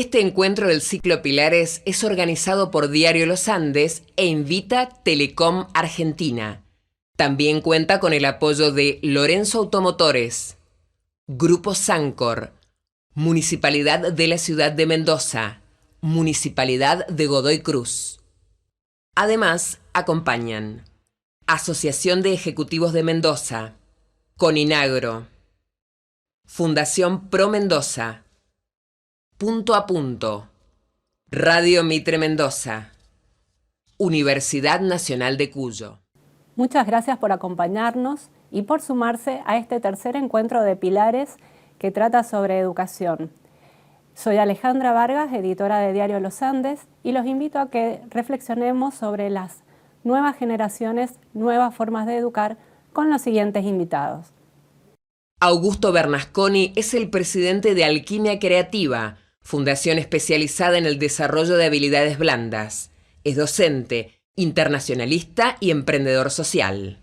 Este encuentro del ciclo Pilares es organizado por Diario Los Andes e invita Telecom Argentina. También cuenta con el apoyo de Lorenzo Automotores, Grupo Sancor, Municipalidad de la Ciudad de Mendoza, Municipalidad de Godoy Cruz. Además, acompañan Asociación de Ejecutivos de Mendoza, Coninagro, Fundación Pro Mendoza, Punto a Punto, Radio Mitre Mendoza, Universidad Nacional de Cuyo. Muchas gracias por acompañarnos y por sumarse a este tercer encuentro de Pilares que trata sobre educación. Soy Alejandra Vargas, editora de Diario Los Andes, y los invito a que reflexionemos sobre las nuevas generaciones, nuevas formas de educar con los siguientes invitados. Augusto Bernasconi es el presidente de Alquimia Creativa, fundación especializada en el desarrollo de habilidades blandas. Es docente, internacionalista y emprendedor social.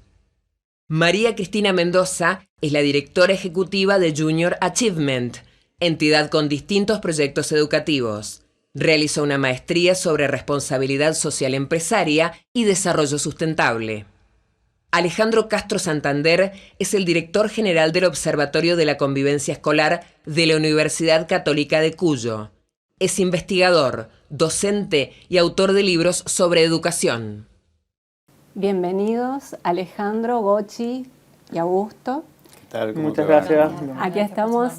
María Cristina Mendoza es la directora ejecutiva de Junior Achievement, entidad con distintos proyectos educativos. Realizó una maestría sobre responsabilidad social empresaria y desarrollo sustentable. Alejandro Castro Santander es el director general del Observatorio de la Convivencia Escolar de la Universidad Católica de Cuyo. Es investigador, docente y autor de libros sobre educación. Bienvenidos Alejandro, Gochi y Augusto. ¿Qué tal? Muchas gracias. Aquí estamos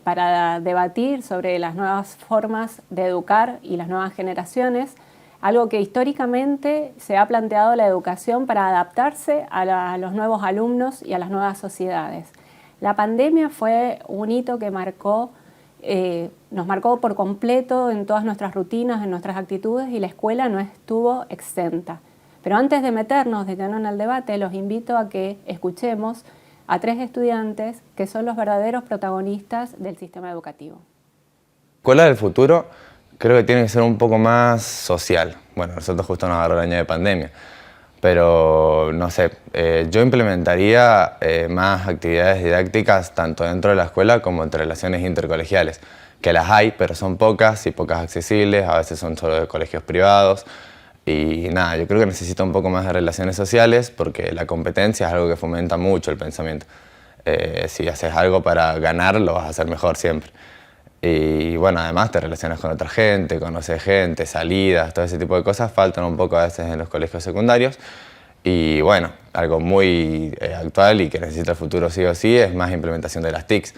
para debatir sobre las nuevas formas de educar y las nuevas generaciones, algo que históricamente se ha planteado la educación para adaptarse a los nuevos alumnos y a las nuevas sociedades. La pandemia fue un hito que nos marcó por completo en todas nuestras rutinas, en nuestras actitudes, y la escuela no estuvo exenta. Pero antes de meternos de lleno en el debate, los invito a que escuchemos a tres estudiantes que son los verdaderos protagonistas del sistema educativo. Escuela del futuro creo que tiene que ser un poco más social. Bueno, nosotros justo nos agarró el año de pandemia, pero no sé, yo implementaría más actividades didácticas tanto dentro de la escuela como entre relaciones intercolegiales, que las hay, pero son pocas y pocas accesibles, a veces son solo de colegios privados. Y nada, yo creo que necesita un poco más de relaciones sociales porque la competencia es algo que fomenta mucho el pensamiento. Si haces algo para ganar, lo vas a hacer mejor siempre. Y bueno, además te relacionas con otra gente, conoces gente, salidas, todo ese tipo de cosas faltan un poco a veces en los colegios secundarios. Y bueno, algo muy actual y que necesita el futuro sí o sí es más implementación de las TICs.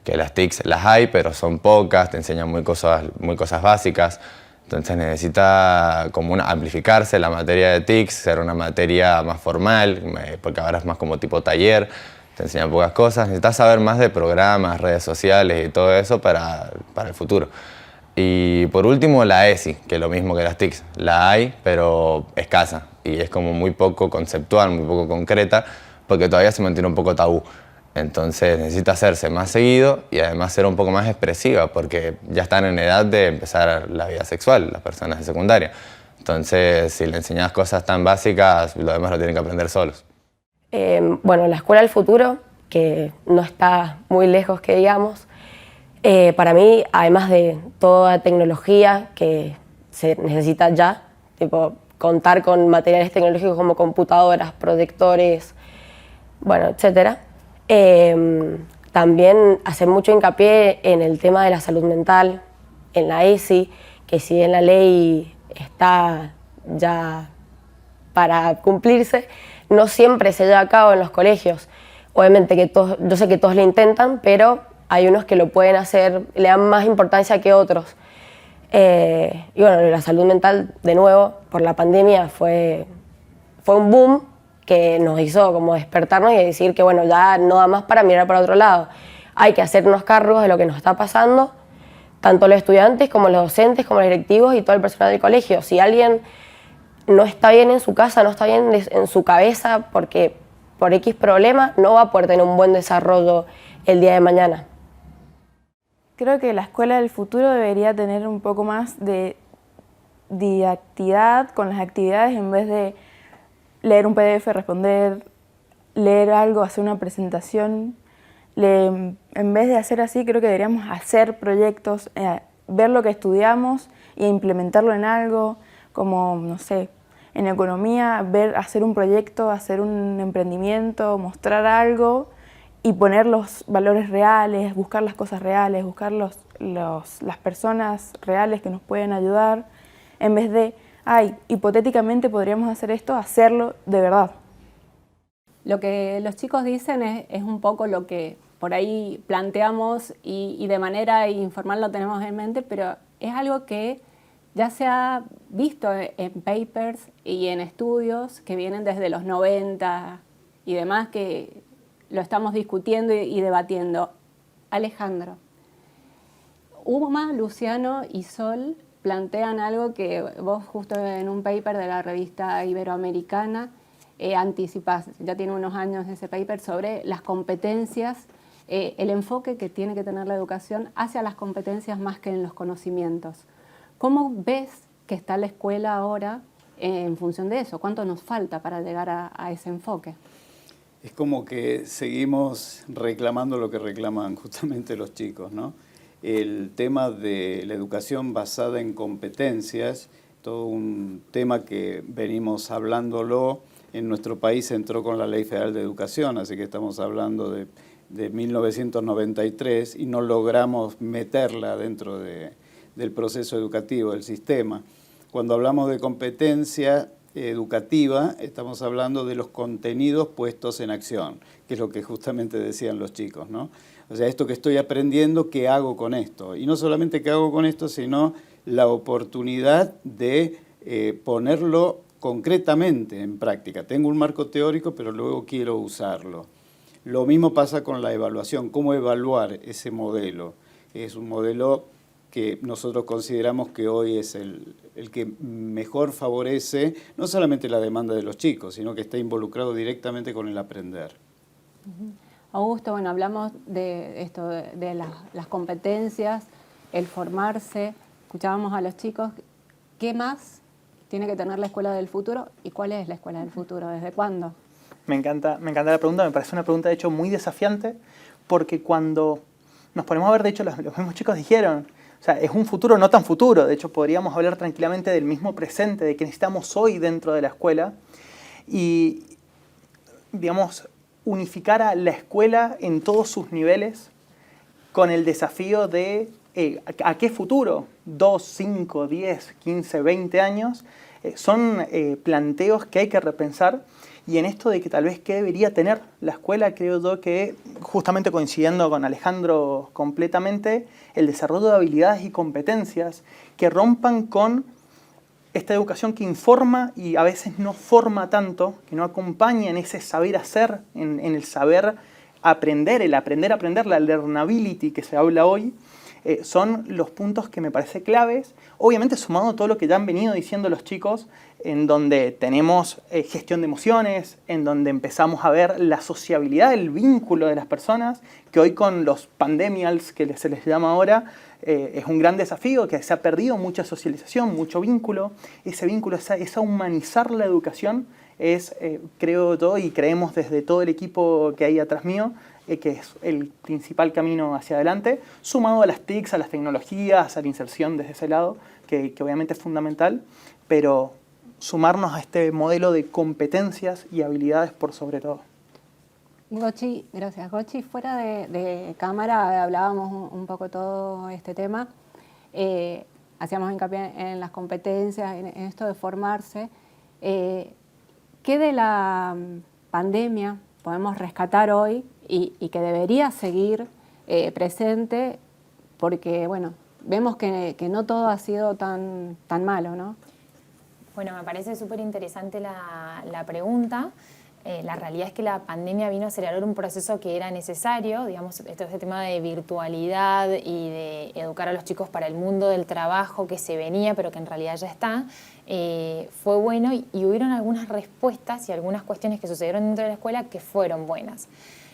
Que las TICs las hay, pero son pocas, te enseñan muy cosas básicas. Entonces necesita como amplificarse la materia de TICs, ser una materia más formal, porque ahora es más como tipo taller, te enseñan pocas cosas. Necesitas saber más de programas, redes sociales y todo eso para el futuro. Y por último la ESI, que es lo mismo que las TICs. La hay, pero escasa y es como muy poco conceptual, muy poco concreta, porque todavía se mantiene un poco tabú. Entonces necesita hacerse más seguido y además ser un poco más expresiva porque ya están en edad de empezar la vida sexual, las personas de secundaria. Entonces, si le enseñas cosas tan básicas, lo demás lo tienen que aprender solos. Bueno, la escuela del futuro, que no está muy lejos que digamos, para mí, además de toda tecnología que se necesita ya, tipo contar con materiales tecnológicos como computadoras, proyectores, bueno, etcétera. También hacer mucho hincapié en el tema de la salud mental, en la ESI, que si bien la ley está ya para cumplirse, no siempre se lleva a cabo en los colegios. Obviamente que yo sé que todos lo intentan, pero hay unos que lo pueden hacer, le dan más importancia que otros. Y bueno, la salud mental, de nuevo, por la pandemia fue un boom que nos hizo como despertarnos y decir que bueno, ya no da más para mirar para otro lado. Hay que hacernos cargos de lo que nos está pasando, tanto los estudiantes como los docentes, como los directivos y todo el personal del colegio. Si alguien no está bien en su casa, no está bien en su cabeza, porque por X problema no va a poder tener un buen desarrollo el día de mañana. Creo que la escuela del futuro debería tener un poco más de didacticidad con las actividades en vez de leer un PDF, responder, leer algo, hacer una presentación. En vez de hacer así, creo que deberíamos hacer proyectos, ver lo que estudiamos e implementarlo en algo, como, no sé, en economía, hacer un proyecto, hacer un emprendimiento, mostrar algo y poner los valores reales, buscar las cosas reales, buscar las personas reales que nos pueden ayudar, en vez de, hipotéticamente podríamos hacer esto, hacerlo de verdad. Lo que los chicos dicen es un poco lo que por ahí planteamos y de manera informal lo tenemos en mente, pero es algo que ya se ha visto en papers y en estudios que vienen desde los 90 y demás, que lo estamos discutiendo y debatiendo. Alejandro, Uma, Luciano y Sol plantean algo que vos justo en un paper de la revista Iberoamericana anticipás, ya tiene unos años ese paper, sobre las competencias, el enfoque que tiene que tener la educación hacia las competencias más que en los conocimientos. ¿Cómo ves que está la escuela ahora en función de eso? ¿Cuánto nos falta para llegar a ese enfoque? Es como que seguimos reclamando lo que reclaman justamente los chicos, ¿no? El tema de la educación basada en competencias, todo un tema que venimos hablándolo. En nuestro país entró con la Ley Federal de Educación, así que estamos hablando de 1993 y no logramos meterla dentro del proceso educativo, del sistema. Cuando hablamos de competencia educativa, estamos hablando de los contenidos puestos en acción, que es lo que justamente decían los chicos, ¿no? O sea, esto que estoy aprendiendo, ¿qué hago con esto? Y no solamente qué hago con esto, sino la oportunidad de ponerlo concretamente en práctica. Tengo un marco teórico, pero luego quiero usarlo. Lo mismo pasa con la evaluación, cómo evaluar ese modelo. Es un modelo que nosotros consideramos que hoy es el que mejor favorece no solamente la demanda de los chicos, sino que está involucrado directamente con el aprender. Augusto, bueno, hablamos de esto, de las competencias, el formarse, escuchábamos a los chicos. ¿Qué más tiene que tener la escuela del futuro y cuál es la escuela del futuro? ¿Desde cuándo? Me encanta la pregunta, me parece una pregunta de hecho muy desafiante, porque cuando nos ponemos a ver, de hecho los mismos chicos dijeron, o sea, es un futuro no tan futuro, de hecho podríamos hablar tranquilamente del mismo presente, de que necesitamos hoy dentro de la escuela y, digamos, unificar a la escuela en todos sus niveles con el desafío de ¿a qué futuro? 2, 5, 10, 15, 20 años son planteos que hay que repensar. Y en esto de que tal vez qué debería tener la escuela, creo yo que, justamente coincidiendo con Alejandro completamente, el desarrollo de habilidades y competencias que rompan con esta educación que informa y a veces no forma tanto, que no acompaña en ese saber hacer, en el saber aprender, el aprender a aprender, la learnability que se habla hoy, son los puntos que me parece claves, obviamente sumado a todo lo que ya han venido diciendo los chicos, en donde tenemos gestión de emociones, en donde empezamos a ver la sociabilidad, el vínculo de las personas, que hoy con los pandemials, que se les llama ahora, es un gran desafío, que se ha perdido mucha socialización, mucho vínculo. Ese vínculo, esa humanizar la educación es, creo yo, y creemos desde todo el equipo que hay atrás mío, que es el principal camino hacia adelante, sumado a las TICs, a las tecnologías, a la inserción desde ese lado, que obviamente es fundamental, pero sumarnos a este modelo de competencias y habilidades por sobre todo. Gochi, gracias. Gochi, fuera de cámara hablábamos un poco todo este tema, hacíamos hincapié en las competencias, en esto de formarse. ¿Qué de la pandemia podemos rescatar hoy y que debería seguir presente? Porque, bueno, vemos que no todo ha sido tan todo ¿no? Bueno, me parece súper interesante la pregunta. La realidad es que la pandemia vino a acelerar un proceso que era necesario, digamos, este tema de virtualidad y de educar a los chicos para el mundo del trabajo que se venía, pero que en realidad ya está, fue bueno y hubieron algunas respuestas y algunas cuestiones que sucedieron dentro de la escuela que fueron buenas.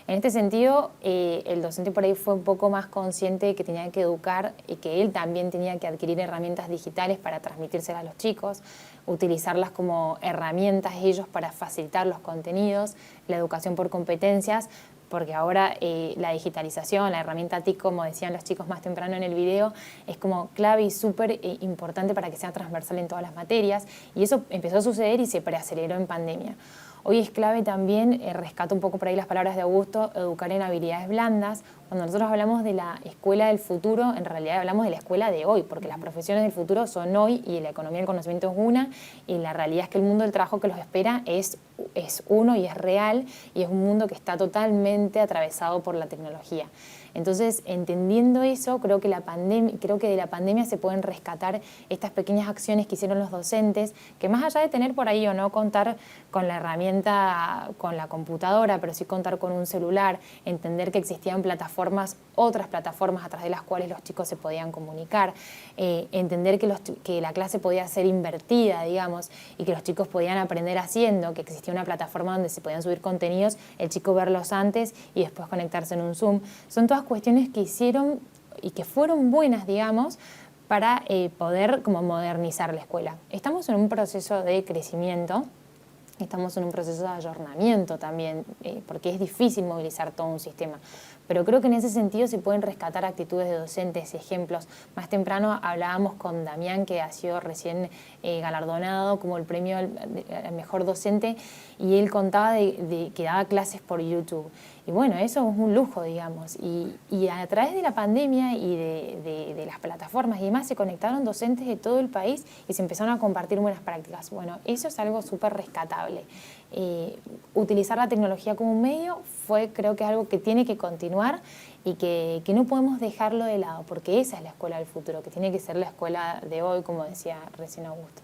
En este sentido, el docente por ahí fue un poco más consciente de que tenía que educar y que él también tenía que adquirir herramientas digitales para transmitírselas a los chicos, utilizarlas como herramientas ellos para facilitar los contenidos, la educación por competencias, porque ahora la digitalización, la herramienta TIC, como decían los chicos más temprano en el video, es como clave y súper importante para que sea transversal en todas las materias, y eso empezó a suceder y se preaceleró en pandemia. Hoy es clave también, rescato un poco por ahí las palabras de Augusto, educar en habilidades blandas. Cuando nosotros hablamos de la escuela del futuro, en realidad hablamos de la escuela de hoy, porque las profesiones del futuro son hoy y la economía del conocimiento es una, y la realidad es que el mundo del trabajo que los espera es uno y es real, y es un mundo que está totalmente atravesado por la tecnología. Entonces, entendiendo eso, creo que de la pandemia se pueden rescatar estas pequeñas acciones que hicieron los docentes, que más allá de tener por ahí o no contar con la herramienta, con la computadora, pero sí contar con un celular, entender que existían otras plataformas a través de las cuales los chicos se podían comunicar, entender que la clase podía ser invertida, digamos, y que los chicos podían aprender haciendo, que existía una plataforma donde se podían subir contenidos, el chico verlos antes y después conectarse en un Zoom. Son todas cuestiones que hicieron y que fueron buenas, digamos, para poder como modernizar la escuela. Estamos en un proceso de crecimiento, estamos en un proceso de ayornamiento también, porque es difícil movilizar todo un sistema. Pero creo que en ese sentido se pueden rescatar actitudes de docentes, ejemplos. Más temprano hablábamos con Damián, que ha sido recién galardonado como el premio al mejor docente, y él contaba de que daba clases por YouTube. Y bueno, eso es un lujo, digamos. Y a través de la pandemia y de las plataformas y demás se conectaron docentes de todo el país y se empezaron a compartir buenas prácticas. Bueno, eso es algo súper rescatable. Utilizar la tecnología como un medio creo que es algo que tiene que continuar y que no podemos dejarlo de lado, porque esa es la escuela del futuro, que tiene que ser la escuela de hoy, como decía recién Augusto.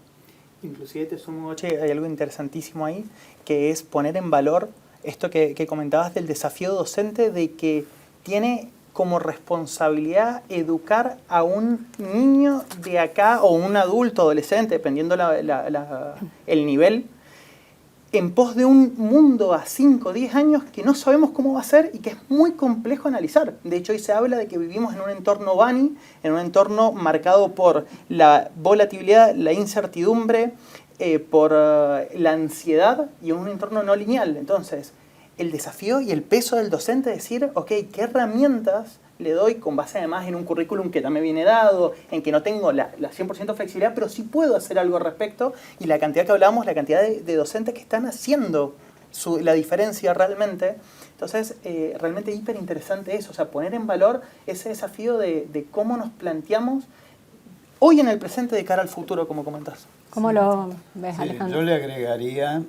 Inclusive te sumo, Oche, hay algo interesantísimo ahí, que es poner en valor esto que comentabas del desafío docente, de que tiene como responsabilidad educar a un niño de acá o un adulto, adolescente, dependiendo el nivel, en pos de un mundo a 5 o 10 años que no sabemos cómo va a ser y que es muy complejo analizar. De hecho, hoy se habla de que vivimos en un entorno bunny, en un entorno marcado por la volatilidad, la incertidumbre, por la ansiedad, y en un entorno no lineal. Entonces, el desafío y el peso del docente es decir, ok, ¿qué herramientas le doy con base además en un currículum que también viene dado, en que no tengo la 100% flexibilidad, pero sí puedo hacer algo al respecto? Y la cantidad que hablábamos, la cantidad de docentes que están haciendo la diferencia realmente. Entonces, realmente hiper interesante eso, o sea, poner en valor ese desafío de cómo nos planteamos hoy en el presente de cara al futuro, como comentás. ¿Cómo lo ves, Alejandro? Yo le agregaría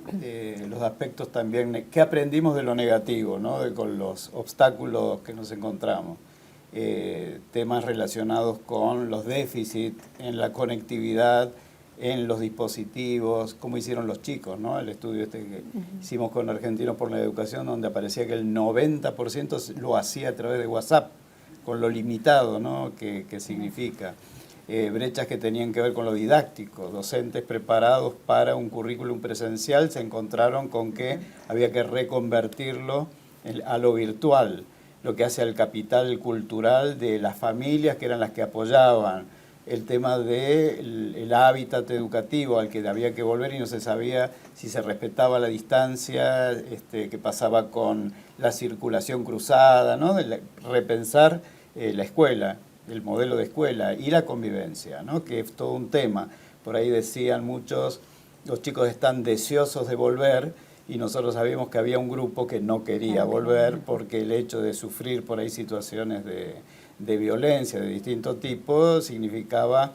los aspectos también que aprendimos de lo negativo, ¿no? Con los obstáculos que nos encontramos. Temas relacionados con los déficits en la conectividad, en los dispositivos, como hicieron los chicos, ¿no? El estudio que hicimos con Argentinos por la Educación, donde aparecía que el 90% lo hacía a través de WhatsApp, con lo limitado, ¿no? que significa. Brechas que tenían que ver con lo didáctico. Docentes preparados para un currículum presencial se encontraron con que había que reconvertirlo a lo virtual, lo que hace al capital cultural de las familias, que eran las que apoyaban el tema del hábitat educativo al que había que volver, y no se sabía si se respetaba la distancia, qué pasaba con la circulación cruzada, ¿no? Repensar la escuela, el modelo de escuela y la convivencia, ¿no? Que es todo un tema. Por ahí decían muchos, los chicos están deseosos de volver, y nosotros sabíamos que había un grupo que no quería volver porque el hecho de sufrir por ahí situaciones de violencia de distinto tipo significaba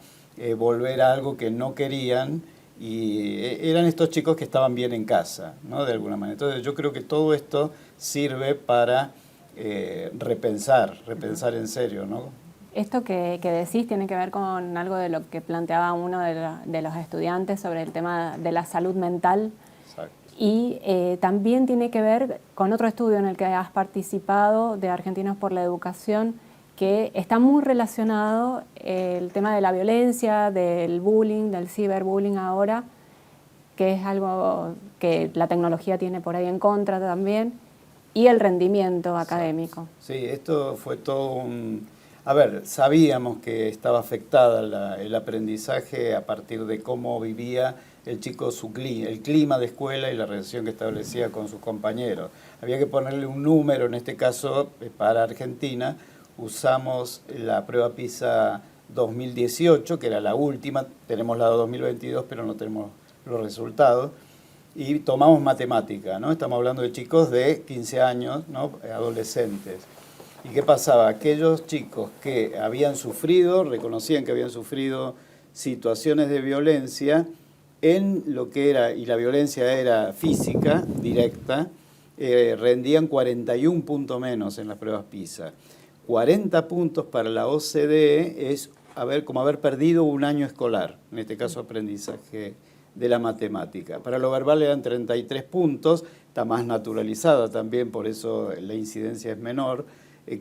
volver a algo que no querían, y eran estos chicos que estaban bien en casa, ¿no? De alguna manera. Entonces yo creo que todo esto sirve para repensar en serio, ¿no? Esto que decís tiene que ver con algo de lo que planteaba uno de los estudiantes sobre el tema de la salud mental. Exacto. Y también tiene que ver con otro estudio en el que has participado de Argentinos por la Educación, que está muy relacionado el tema de la violencia, del bullying, del ciberbullying ahora, que es algo que la tecnología tiene por ahí en contra también, y el rendimiento académico. Sí, esto fue todo un A ver, sabíamos que estaba afectada el aprendizaje a partir de cómo vivía el chico el clima de escuela y la relación que establecía con sus compañeros. Había que ponerle un número, en este caso para Argentina, usamos la prueba PISA 2018, que era la última, tenemos la de 2022, pero no tenemos los resultados, y tomamos matemática, ¿no? Estamos hablando de chicos de 15 años, ¿no? Adolescentes. ¿Y qué pasaba? Aquellos chicos que habían sufrido, reconocían que habían sufrido situaciones de violencia en lo que era, y la violencia era física, directa, rendían 41 puntos menos en las pruebas PISA. 40 puntos para la OCDE es como haber perdido un año escolar, en este caso aprendizaje de la matemática. Para lo verbal eran 33 puntos, está más naturalizada también, por eso la incidencia es menor,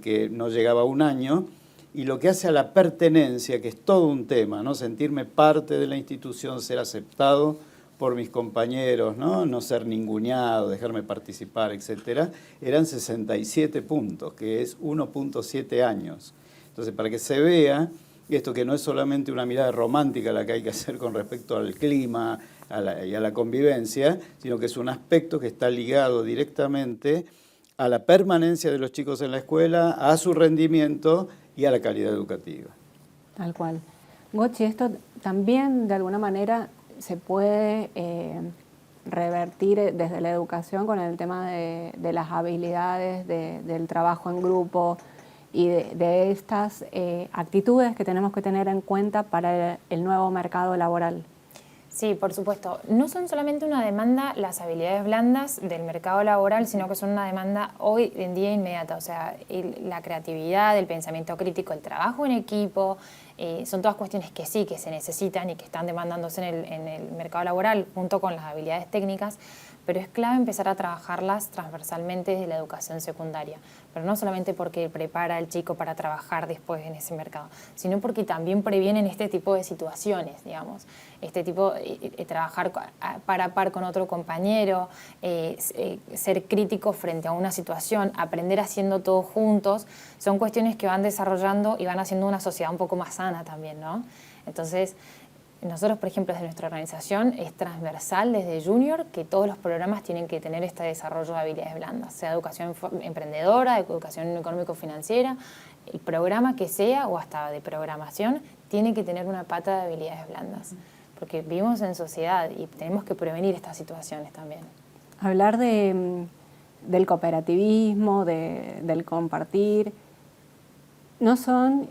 que no llegaba a un año, y lo que hace a la pertenencia, que es todo un tema, ¿no? Sentirme parte de la institución, ser aceptado por mis compañeros, no ser ninguneado, dejarme participar, etcétera, eran 67 puntos, que es 1.7 años. Entonces, para que se vea esto, que no es solamente una mirada romántica la que hay que hacer con respecto al clima y a la convivencia, sino que es un aspecto que está ligado directamente a la permanencia de los chicos en la escuela, a su rendimiento y a la calidad educativa. Tal cual. Gochi, esto también de alguna manera se puede revertir desde la educación con el tema de las habilidades, del trabajo en grupo y de estas actitudes que tenemos que tener en cuenta para el nuevo mercado laboral. Sí, por supuesto. No son solamente una demanda las habilidades blandas del mercado laboral, sino que son una demanda hoy en día inmediata. O sea, la creatividad, el pensamiento crítico, el trabajo en equipo, son todas cuestiones que sí, que se necesitan y que están demandándose en el mercado laboral junto con las habilidades técnicas, pero es clave empezar a trabajarlas transversalmente desde la educación secundaria. Pero no solamente porque prepara al chico para trabajar después en ese mercado, sino porque también previenen este tipo de situaciones, digamos. Este tipo de trabajar par a par con otro compañero, ser crítico frente a una situación, aprender haciendo todo juntos, son cuestiones que van desarrollando y van haciendo una sociedad un poco más sana también, ¿no? Entonces, nosotros, por ejemplo, desde nuestra organización es transversal desde junior que todos los programas tienen que tener este desarrollo de habilidades blandas, sea educación emprendedora, educación económico-financiera, el programa que sea o hasta de programación tiene que tener una pata de habilidades blandas, porque vivimos en sociedad y tenemos que prevenir estas situaciones también. Hablar del cooperativismo, del compartir, no son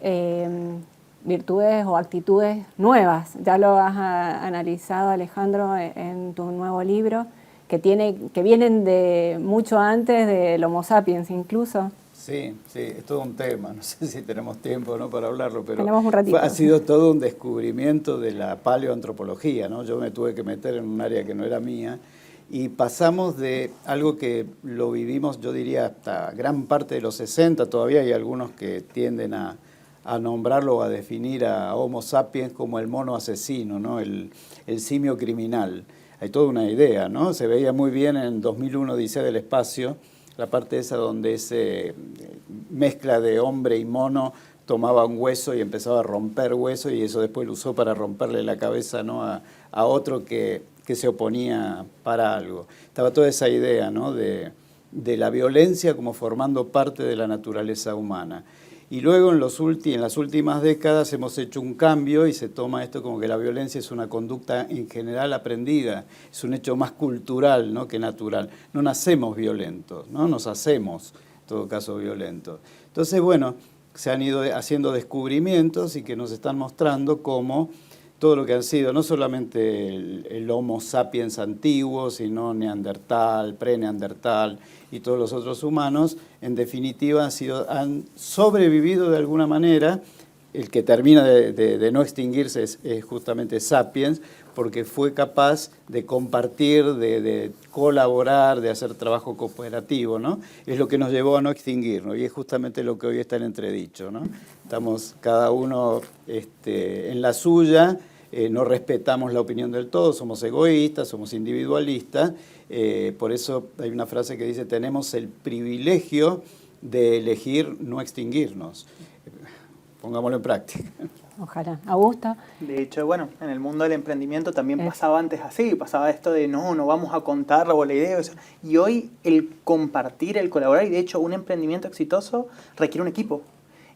virtudes o actitudes nuevas. Ya lo has analizado, Alejandro, en tu nuevo libro, que vienen de mucho antes del Homo sapiens incluso. Sí, es todo un tema. No sé si tenemos tiempo, ¿no?, para hablarlo, pero tenemos un ratito. Ha sido todo un descubrimiento de la paleoantropología, ¿no? Yo me tuve que meter en un área que no era mía y pasamos de algo que lo vivimos, yo diría, hasta gran parte de los 60, todavía hay algunos que tienden a nombrarlo o a definir a Homo sapiens como el mono asesino, ¿no?, el simio criminal. Hay toda una idea, ¿no? Se veía muy bien en 2001 Odisea del Espacio, la parte esa donde ese mezcla de hombre y mono tomaba un hueso y empezaba a romper hueso y eso después lo usó para romperle la cabeza, ¿no?, a otro que se oponía para algo. Estaba toda esa idea, ¿no?, de la violencia como formando parte de la naturaleza humana. Y luego en las últimas décadas hemos hecho un cambio y se toma esto como que la violencia es una conducta en general aprendida, es un hecho más cultural, ¿no?, que natural. No nacemos violentos, ¿no?, nos hacemos, en todo caso, violentos. Entonces, bueno, se han ido haciendo descubrimientos y que nos están mostrando cómo todo lo que han sido, no solamente el Homo sapiens antiguo, sino Neandertal, pre-Neandertal y todos los otros humanos, en definitiva han sobrevivido de alguna manera. El que termina de no extinguirse es justamente Sapiens, porque fue capaz de compartir, de colaborar, de hacer trabajo cooperativo, ¿no? Es lo que nos llevó a no extinguirnos y es justamente lo que hoy está en entredicho, ¿no? Estamos cada uno en la suya, no respetamos la opinión del todo, somos egoístas, somos individualistas, por eso hay una frase que dice, tenemos el privilegio de elegir no extinguirnos. pongámoslo en práctica. Ojalá. Augusto. De hecho, bueno, en el mundo del emprendimiento también pasaba antes así, pasaba esto de no vamos a contar la idea. Y hoy el compartir, el colaborar, y de hecho un emprendimiento exitoso requiere un equipo.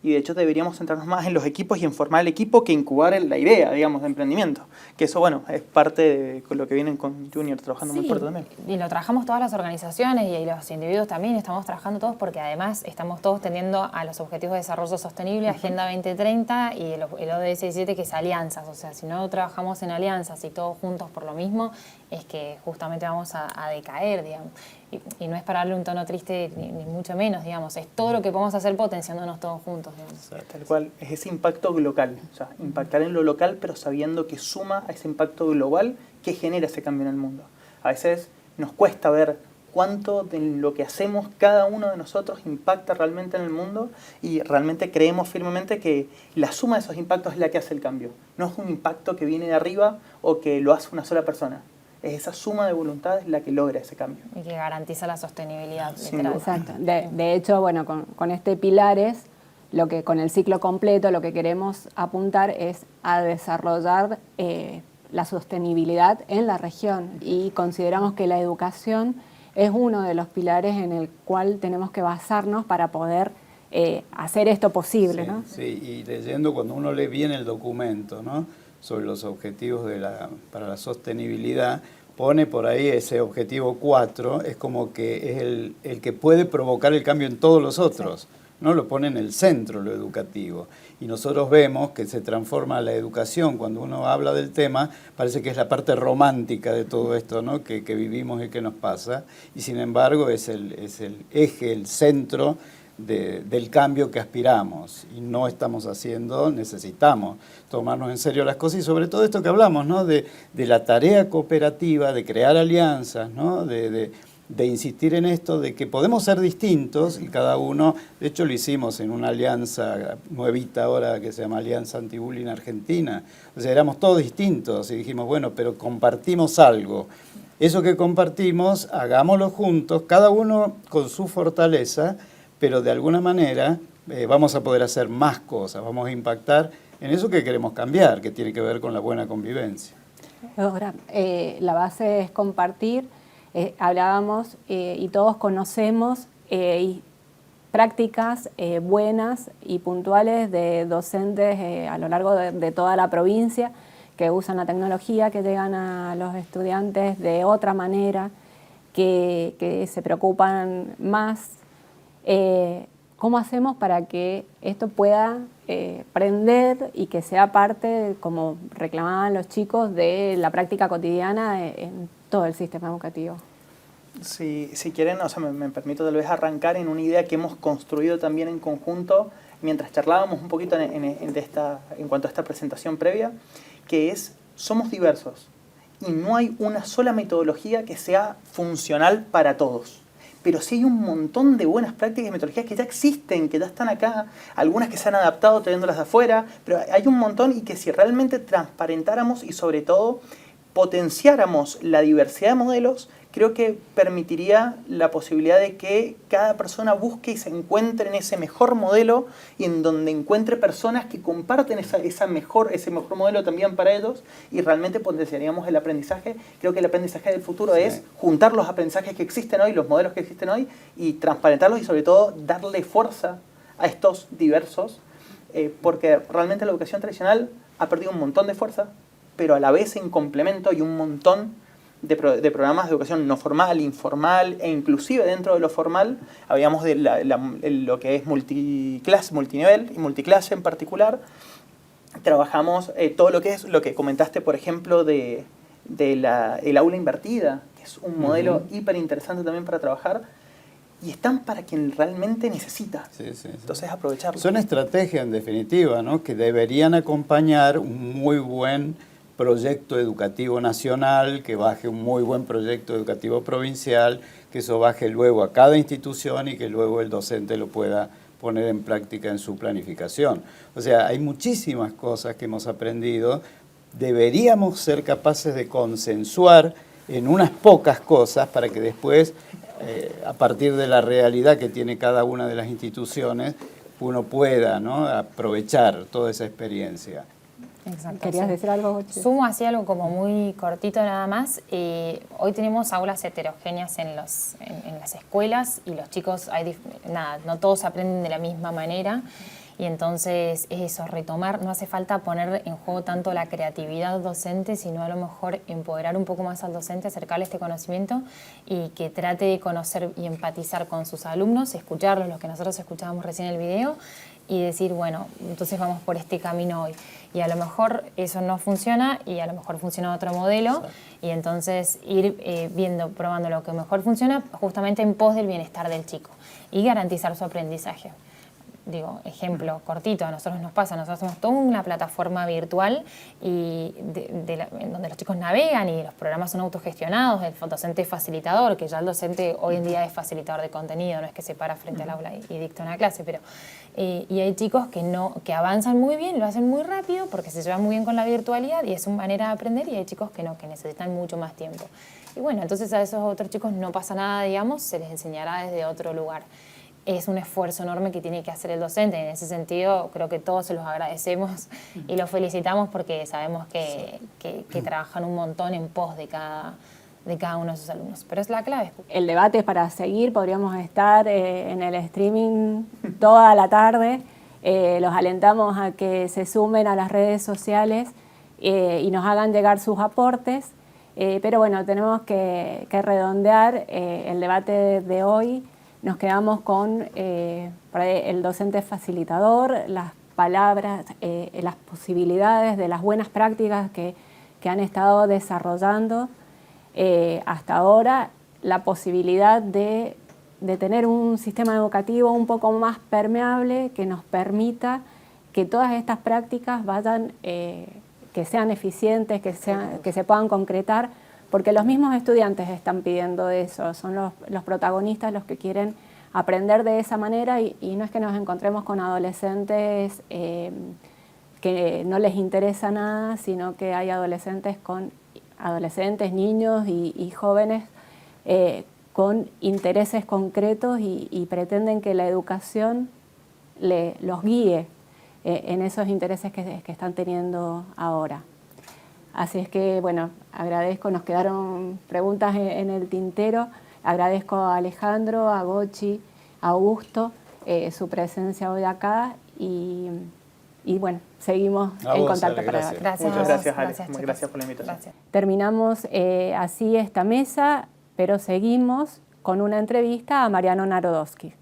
Y de hecho deberíamos centrarnos más en los equipos y en formar el equipo que incubar la idea, digamos, de emprendimiento. Que eso, bueno, es parte de lo que vienen con Junior trabajando muy fuerte también. Y lo trabajamos todas las organizaciones y los individuos también, estamos trabajando todos porque además estamos todos tendiendo a los Objetivos de Desarrollo Sostenible, Agenda 2030 y el ODS 17, que es alianzas. O sea, si no trabajamos en alianzas y todos juntos por lo mismo, es que justamente vamos a decaer, digamos. Y no es para darle un tono triste ni mucho menos, digamos. Es todo lo que podemos hacer potenciándonos todos juntos, digamos. Tal cual, es ese impacto global. O sea, impactar en lo local, pero sabiendo que suma a ese impacto global que genera ese cambio en el mundo. A veces nos cuesta ver cuánto de lo que hacemos cada uno de nosotros impacta realmente en el mundo y realmente creemos firmemente que la suma de esos impactos es la que hace el cambio. No es un impacto que viene de arriba o que lo hace una sola persona. Es esa suma de voluntades la que logra ese cambio. Y que garantiza la sostenibilidad. Exacto. De hecho, bueno, con este pilares, con el ciclo completo, lo que queremos apuntar es a desarrollar la sostenibilidad en la región y consideramos que la educación es uno de los pilares en el cual tenemos que basarnos para poder hacer esto posible, Sí, ¿no? sí, y leyendo, cuando uno lee bien el documento, ¿no?, sobre los objetivos para la sostenibilidad, pone por ahí ese objetivo 4, es como que es el que puede provocar el cambio en todos los otros, ¿no? Lo pone en el centro, lo educativo. Y nosotros vemos que se transforma la educación, cuando uno habla del tema, parece que es la parte romántica de todo esto, ¿no?, que vivimos y que nos pasa, y sin embargo es el eje, el centro del cambio que aspiramos y no estamos haciendo. Necesitamos tomarnos en serio las cosas y sobre todo esto que hablamos, ¿no?, de la tarea cooperativa, de crear alianzas, ¿no?, de insistir en esto, de que podemos ser distintos y cada uno, de hecho lo hicimos en una alianza nuevita ahora que se llama Alianza Antibullying Argentina, o sea, éramos todos distintos y dijimos, bueno, pero compartimos algo. Eso que compartimos, hagámoslo juntos, cada uno con su fortaleza, pero de alguna manera vamos a poder hacer más cosas, vamos a impactar en eso que queremos cambiar, que tiene que ver con la buena convivencia. Ahora, la base es compartir, hablábamos y todos conocemos prácticas buenas y puntuales de docentes a lo largo de toda la provincia que usan la tecnología, que llegan a los estudiantes de otra manera, que se preocupan más. ¿Cómo hacemos para que esto pueda prender y que sea parte, como reclamaban los chicos, de la práctica cotidiana en todo el sistema educativo? Si quieren, o sea, me permito tal vez arrancar en una idea que hemos construido también en conjunto mientras charlábamos un poquito en cuanto a esta presentación previa, que es, somos diversos y no hay una sola metodología que sea funcional para todos. Pero sí hay un montón de buenas prácticas y metodologías que ya existen, que ya están acá, algunas que se han adaptado trayéndolas de afuera, pero hay un montón y que si realmente transparentáramos y sobre todo potenciáramos la diversidad de modelos, creo que permitiría la posibilidad de que cada persona busque y se encuentre en ese mejor modelo y en donde encuentre personas que comparten ese mejor modelo también para ellos y realmente potenciaríamos el aprendizaje. Creo que el aprendizaje del futuro es juntar los aprendizajes que existen hoy, los modelos que existen hoy y transparentarlos y sobre todo darle fuerza a estos diversos porque realmente la educación tradicional ha perdido un montón de fuerza, pero a la vez en complemento hay un montón de programas de educación no formal, informal e inclusive dentro de lo formal, habíamos de lo que es multiclase, multinivel y multiclase en particular. Trabajamos todo lo que comentaste, por ejemplo, el aula invertida, que es un modelo hiper interesante también para trabajar y están para quien realmente necesita. Sí. Entonces aprovecharlo. Son estrategias en definitiva, ¿no?, que deberían acompañar un muy buen proyecto educativo nacional, que baje un muy buen proyecto educativo provincial, que eso baje luego a cada institución y que luego el docente lo pueda poner en práctica en su planificación. O sea, hay muchísimas cosas que hemos aprendido, deberíamos ser capaces de consensuar en unas pocas cosas para que después, a partir de la realidad que tiene cada una de las instituciones, uno pueda, ¿no?, aprovechar toda esa experiencia. Exacto. ¿Querías decir algo, Gochi? Sumo así algo como muy cortito nada más. Hoy tenemos aulas heterogéneas en las escuelas y los chicos, no todos aprenden de la misma manera. Y entonces es eso, retomar, no hace falta poner en juego tanto la creatividad docente, sino a lo mejor empoderar un poco más al docente, acercarle este conocimiento y que trate de conocer y empatizar con sus alumnos, escucharlos, los que nosotros escuchábamos recién en el video, y decir, bueno, entonces vamos por este camino hoy. Y a lo mejor eso no funciona y a lo mejor funciona otro modelo, y entonces ir viendo, probando lo que mejor funciona justamente en pos del bienestar del chico y garantizar su aprendizaje. Digo, ejemplo cortito, a nosotros nos pasa, nosotros tenemos toda una plataforma virtual y en donde los chicos navegan y los programas son autogestionados, el docente es facilitador, que ya el docente hoy en día es facilitador de contenido, no es que se para frente al aula y dicta una clase, pero y hay chicos que avanzan muy bien, lo hacen muy rápido porque se llevan muy bien con la virtualidad y es una manera de aprender, y hay chicos que no, que necesitan mucho más tiempo. Y bueno, entonces a esos otros chicos no pasa nada, digamos, se les enseñará desde otro lugar. Es un esfuerzo enorme que tiene que hacer el docente. En ese sentido, creo que todos se los agradecemos y los felicitamos porque sabemos que trabajan un montón en pos de cada uno de sus alumnos. Pero es la clave. El debate es para seguir, podríamos estar en el streaming toda la tarde. Los alentamos a que se sumen a las redes sociales y nos hagan llegar sus aportes. Pero bueno, tenemos que redondear el debate de hoy. Nos quedamos con el docente facilitador, las palabras, las posibilidades de las buenas prácticas que han estado desarrollando hasta ahora, la posibilidad de tener un sistema educativo un poco más permeable que nos permita que todas estas prácticas vayan, que sean eficientes, que se puedan concretar, porque los mismos estudiantes están pidiendo eso, son los protagonistas los que quieren aprender de esa manera y no es que nos encontremos con adolescentes que no les interesa nada, sino que hay adolescentes, niños y jóvenes con intereses concretos y pretenden que la educación los guíe en esos intereses que están teniendo ahora. Así es que, bueno, agradezco, nos quedaron preguntas en el tintero. Agradezco a Alejandro, a Gochi, a Augusto, su presencia hoy acá y bueno, seguimos en contacto para gracias. Gracias. Muchas gracias, Ale. Chicos. Gracias por la invitación. Gracias. Terminamos así esta mesa, pero seguimos con una entrevista a Mariano Narodowski.